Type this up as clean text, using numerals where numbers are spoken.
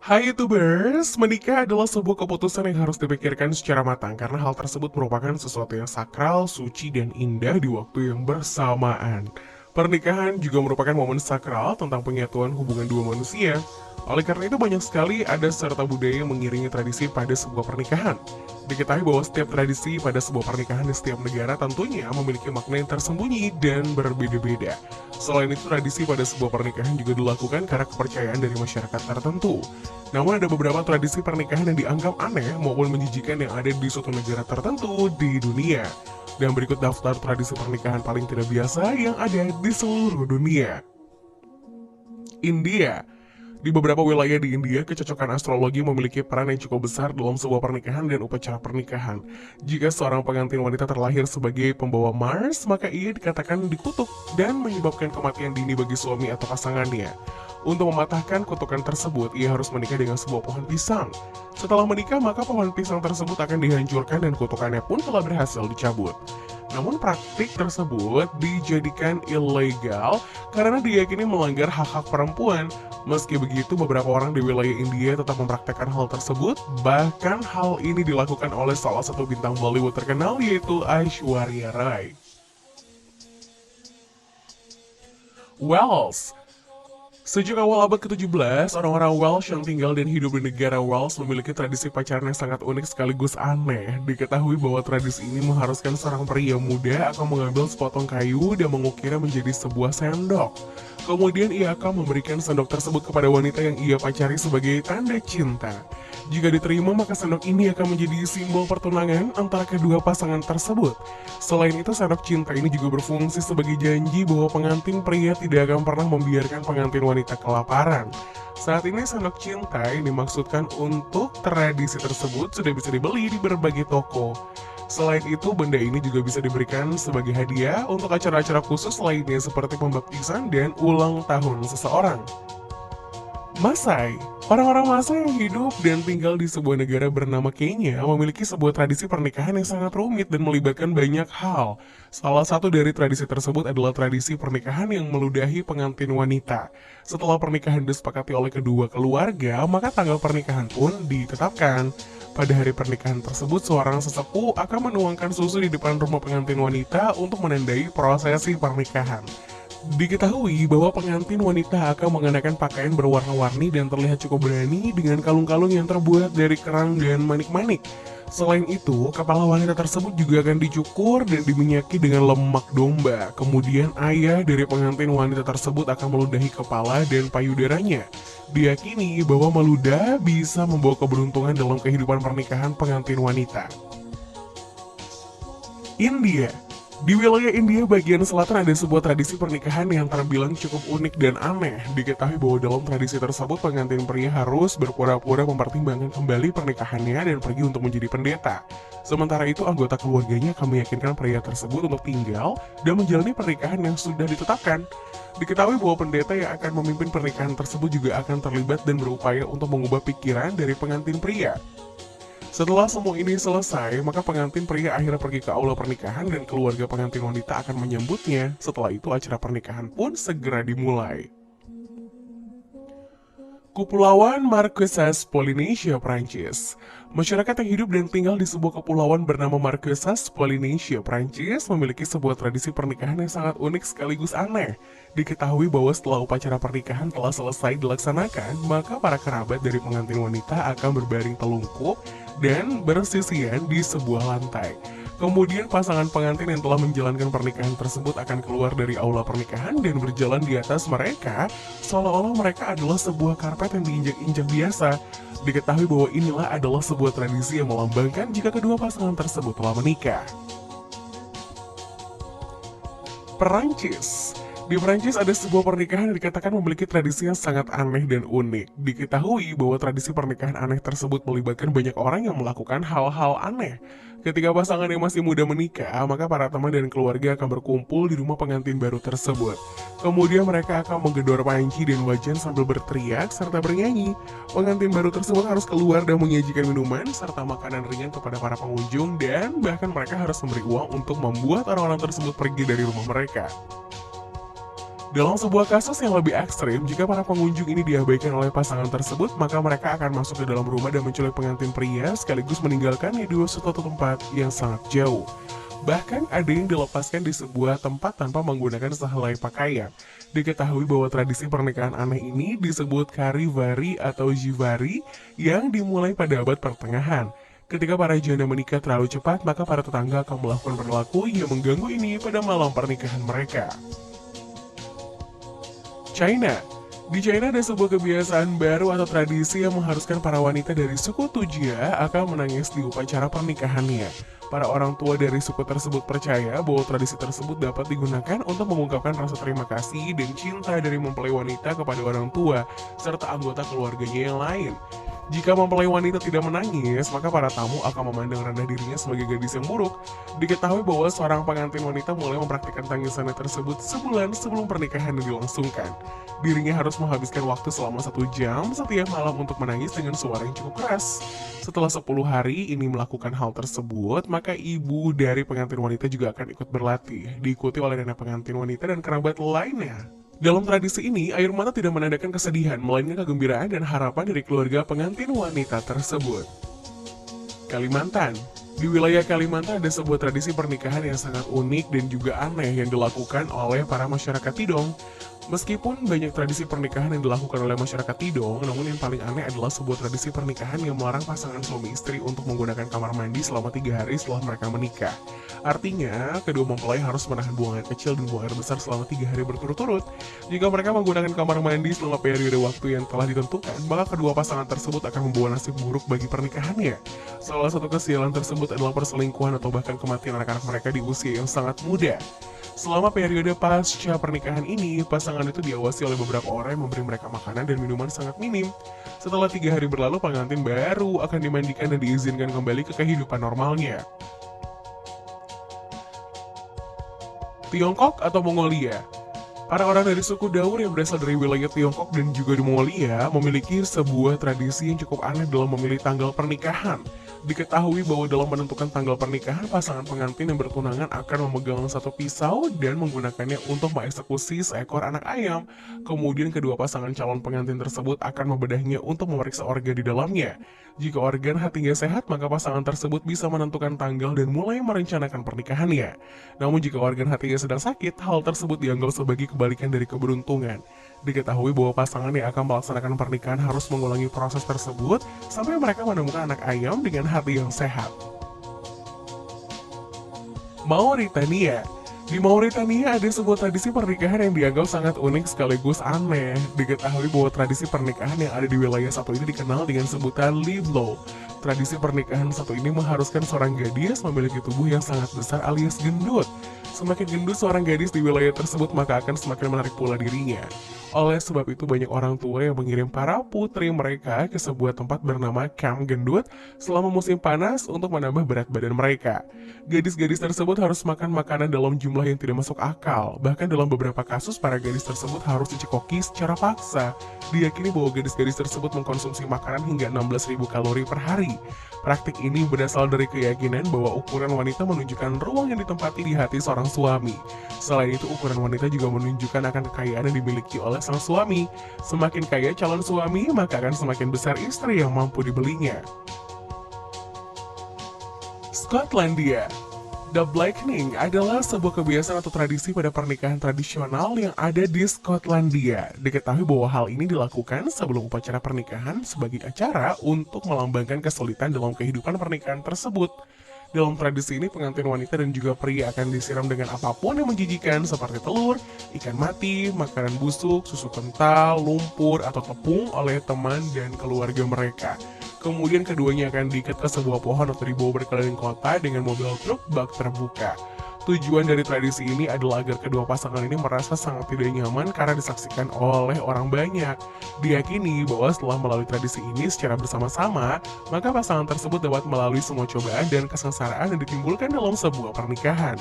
Hai YouTubers, menikah adalah sebuah keputusan yang harus dipikirkan secara matang karena hal tersebut merupakan sesuatu yang sakral, suci, dan indah di waktu yang bersamaan. Pernikahan juga merupakan momen sakral tentang penyatuan hubungan dua manusia. Oleh karena itu banyak sekali ada serta budaya yang mengiringi tradisi pada sebuah pernikahan. Diketahui bahwa setiap tradisi pada sebuah pernikahan di setiap negara tentunya memiliki makna yang tersembunyi dan berbeda-beda. Selain itu, tradisi pada sebuah pernikahan juga dilakukan karena kepercayaan dari masyarakat tertentu. Namun ada beberapa tradisi pernikahan yang dianggap aneh maupun menjijikan yang ada di suatu negara tertentu di dunia. Dan berikut daftar tradisi pernikahan paling tidak biasa yang ada di seluruh dunia. India. Di beberapa wilayah di India, kecocokan astrologi memiliki peran yang cukup besar dalam sebuah pernikahan dan upacara pernikahan. Jika seorang pengantin wanita terlahir sebagai pembawa Mars, maka ia dikatakan dikutuk dan menyebabkan kematian dini bagi suami atau pasangannya. Untuk mematahkan kutukan tersebut, ia harus menikah dengan sebuah pohon pisang. Setelah menikah, maka pohon pisang tersebut akan dihancurkan dan kutukannya pun telah berhasil dicabut. Namun praktik tersebut dijadikan ilegal karena diyakini melanggar hak-hak perempuan. Meski begitu, beberapa orang di wilayah India tetap mempraktekkan hal tersebut. Bahkan hal ini dilakukan oleh salah satu bintang Bollywood terkenal yaitu Aishwarya Rai. Wells. Sejak awal abad ke-17, orang-orang Welsh yang tinggal dan hidup di negara Wales memiliki tradisi pacaran yang sangat unik sekaligus aneh. Diketahui bahwa tradisi ini mengharuskan seorang pria muda akan mengambil sepotong kayu dan mengukirnya menjadi sebuah sendok. Kemudian ia akan memberikan sendok tersebut kepada wanita yang ia pacari sebagai tanda cinta. Jika diterima, maka sendok ini akan menjadi simbol pertunangan antara kedua pasangan tersebut. Selain itu, sendok cinta ini juga berfungsi sebagai janji bahwa pengantin pria tidak akan pernah membiarkan pengantin wanita kelaparan. Saat ini sendok cinta yang dimaksudkan untuk tradisi tersebut sudah bisa dibeli di berbagai toko. Selain itu, benda ini juga bisa diberikan sebagai hadiah untuk acara-acara khusus lainnya seperti pembaptisan dan ulang tahun seseorang. Masai. Orang-orang Masai yang hidup dan tinggal di sebuah negara bernama Kenya memiliki sebuah tradisi pernikahan yang sangat rumit dan melibatkan banyak hal. Salah satu dari tradisi tersebut adalah tradisi pernikahan yang meludahi pengantin wanita. Setelah pernikahan disepakati oleh kedua keluarga, maka tanggal pernikahan pun ditetapkan. Pada hari pernikahan tersebut, seorang sesepuh akan menuangkan susu di depan rumah pengantin wanita untuk menandai prosesi pernikahan. Diketahui bahwa pengantin wanita akan mengenakan pakaian berwarna-warni dan terlihat cukup berani dengan kalung-kalung yang terbuat dari kerang dan manik-manik. Selain itu, kepala wanita tersebut juga akan dicukur dan diminyaki dengan lemak domba. Kemudian ayah dari pengantin wanita tersebut akan meludahi kepala dan payudaranya. Diyakini bahwa meludah bisa membawa keberuntungan dalam kehidupan pernikahan pengantin wanita. India. Di wilayah India bagian selatan ada sebuah tradisi pernikahan yang terbilang cukup unik dan aneh. Diketahui bahwa dalam tradisi tersebut pengantin pria harus berpura-pura mempertimbangkan kembali pernikahannya dan pergi untuk menjadi pendeta. Sementara itu anggota keluarganya akan meyakinkan pria tersebut untuk tinggal dan menjalani pernikahan yang sudah ditetapkan. Diketahui bahwa pendeta yang akan memimpin pernikahan tersebut juga akan terlibat dan berupaya untuk mengubah pikiran dari pengantin pria. Setelah semua ini selesai, maka pengantin pria akhirnya pergi ke aula pernikahan dan keluarga pengantin wanita akan menyambutnya. Setelah itu acara pernikahan pun segera dimulai. Kepulauan Marquesas, Polinesia, Prancis. Masyarakat yang hidup dan tinggal di sebuah kepulauan bernama Marquesas, Polinesia, Prancis memiliki sebuah tradisi pernikahan yang sangat unik sekaligus aneh. Diketahui bahwa setelah upacara pernikahan telah selesai dilaksanakan, maka para kerabat dari pengantin wanita akan berbaring telungkup dan bersisian di sebuah lantai. Kemudian pasangan pengantin yang telah menjalankan pernikahan tersebut akan keluar dari aula pernikahan dan berjalan di atas mereka seolah-olah mereka adalah sebuah karpet yang diinjak-injak biasa. Diketahui bahwa inilah adalah sebuah tradisi yang melambangkan jika kedua pasangan tersebut telah menikah. Perancis. Di Perancis ada sebuah pernikahan yang dikatakan memiliki tradisi yang sangat aneh dan unik. Diketahui bahwa tradisi pernikahan aneh tersebut melibatkan banyak orang yang melakukan hal-hal aneh. Ketika pasangan yang masih muda menikah, maka para teman dan keluarga akan berkumpul di rumah pengantin baru tersebut. Kemudian mereka akan menggedor panci dan wajan sambil berteriak serta bernyanyi. Pengantin baru tersebut harus keluar dan menyajikan minuman serta makanan ringan kepada para pengunjung dan bahkan mereka harus memberi uang untuk membuat orang-orang tersebut pergi dari rumah mereka. Dalam sebuah kasus yang lebih ekstrim, jika para pengunjung ini diabaikan oleh pasangan tersebut, maka mereka akan masuk ke dalam rumah dan menculik pengantin pria sekaligus meninggalkannya di suatu tempat yang sangat jauh. Bahkan ada yang dilepaskan di sebuah tempat tanpa menggunakan sehelai pakaian. Diketahui bahwa tradisi pernikahan aneh ini disebut karivari atau jivari yang dimulai pada abad pertengahan. Ketika para janda menikah terlalu cepat, maka para tetangga akan melakukan perilaku yang mengganggu ini pada malam pernikahan mereka. China. Di China ada sebuah kebiasaan baru atau tradisi yang mengharuskan para wanita dari suku Tujia akan menangis di upacara pernikahannya. Para orang tua dari suku tersebut percaya bahwa tradisi tersebut dapat digunakan untuk mengungkapkan rasa terima kasih dan cinta dari mempelai wanita kepada orang tua serta anggota keluarganya yang lain. Jika mempelai wanita tidak menangis, maka para tamu akan memandang rendah dirinya sebagai gadis yang buruk. Diketahui bahwa seorang pengantin wanita mulai mempraktikkan tangisannya tersebut sebulan sebelum pernikahan dilangsungkan. Dirinya harus menghabiskan waktu selama 1 jam setiap malam untuk menangis dengan suara yang cukup keras. Setelah 10 hari ini melakukan hal tersebut, maka ibu dari pengantin wanita juga akan ikut berlatih, diikuti oleh nenek pengantin wanita dan kerabat lainnya. Dalam tradisi ini, air mata tidak menandakan kesedihan, melainkan kegembiraan dan harapan dari keluarga pengantin wanita tersebut. Kalimantan. Di wilayah Kalimantan ada sebuah tradisi pernikahan yang sangat unik dan juga aneh yang dilakukan oleh para masyarakat Tidong. Meskipun banyak tradisi pernikahan yang dilakukan oleh masyarakat Tidong, namun yang paling aneh adalah sebuah tradisi pernikahan yang melarang pasangan suami istri untuk menggunakan kamar mandi selama 3 hari setelah mereka menikah. Artinya, kedua mempelai harus menahan buang air kecil dan buang air besar selama 3 hari berturut-turut. Jika mereka menggunakan kamar mandi selama periode waktu yang telah ditentukan, maka kedua pasangan tersebut akan membawa nasib buruk bagi pernikahannya. Salah satu kesialan tersebut adalah perselingkuhan atau bahkan kematian anak-anak mereka di usia yang sangat muda. Selama periode pasca pernikahan ini, pasangan itu diawasi oleh beberapa orang yang memberi mereka makanan dan minuman sangat minim. Setelah 3 hari berlalu, pengantin baru akan dimandikan dan diizinkan kembali ke kehidupan normalnya. Tiongkok atau Mongolia. Para orang dari suku Daur yang berasal dari wilayah Tiongkok dan juga di Mongolia memiliki sebuah tradisi yang cukup aneh dalam memilih tanggal pernikahan. Diketahui bahwa dalam menentukan tanggal pernikahan, pasangan pengantin yang bertunangan akan memegang satu pisau dan menggunakannya untuk mengeksekusi seekor anak ayam. Kemudian kedua pasangan calon pengantin tersebut akan membedahnya untuk memeriksa organ di dalamnya. Jika organ hatinya sehat, maka pasangan tersebut bisa menentukan tanggal dan mulai merencanakan pernikahannya. Namun jika organ hatinya sedang sakit, hal tersebut dianggap sebagai kebalikan dari keberuntungan. Diketahui bahwa pasangan yang akan melaksanakan pernikahan harus mengulangi proses tersebut sampai mereka menemukan anak ayam dengan hati yang sehat. Mauritania. Di Mauritania ada sebuah tradisi pernikahan yang dianggap sangat unik sekaligus aneh. Diketahui bahwa tradisi pernikahan yang ada di wilayah satu ini dikenal dengan sebutan Liblo. Tradisi pernikahan satu ini mengharuskan seorang gadis memiliki tubuh yang sangat besar alias gendut. Semakin gendut seorang gadis di wilayah tersebut, maka akan semakin menarik pula dirinya. Oleh sebab itu banyak orang tua yang mengirim para putri mereka ke sebuah tempat bernama Camp Gendut selama musim panas untuk menambah berat badan mereka. Gadis-gadis tersebut harus makan makanan dalam jumlah yang tidak masuk akal. Bahkan dalam beberapa kasus para gadis tersebut harus dicekoki secara paksa. Diyakini bahwa gadis-gadis tersebut mengkonsumsi makanan hingga 16.000 kalori per hari. Praktik ini berasal dari keyakinan bahwa ukuran wanita menunjukkan ruang yang ditempati di hati seorang suami. Selain itu, ukuran wanita juga menunjukkan akan kekayaan yang dimiliki oleh sang suami. Semakin kaya calon suami, maka akan semakin besar istri yang mampu dibelinya. Skotlandia. The Blackening adalah sebuah kebiasaan atau tradisi pada pernikahan tradisional yang ada di Skotlandia. Diketahui bahwa hal ini dilakukan sebelum upacara pernikahan sebagai acara untuk melambangkan kesulitan dalam kehidupan pernikahan tersebut. Dalam tradisi ini, pengantin wanita dan juga pria akan disiram dengan apapun yang menjijikan seperti telur, ikan mati, makanan busuk, susu kental, lumpur, atau tepung oleh teman dan keluarga mereka. Kemudian keduanya akan diikat ke sebuah pohon atau dibawa berkeliling kota dengan mobil truk bak terbuka. Tujuan dari tradisi ini adalah agar kedua pasangan ini merasa sangat tidak nyaman karena disaksikan oleh orang banyak. Diyakini bahwa setelah melalui tradisi ini secara bersama-sama, maka pasangan tersebut dapat melalui semua cobaan dan kesengsaraan yang ditimbulkan dalam sebuah pernikahan.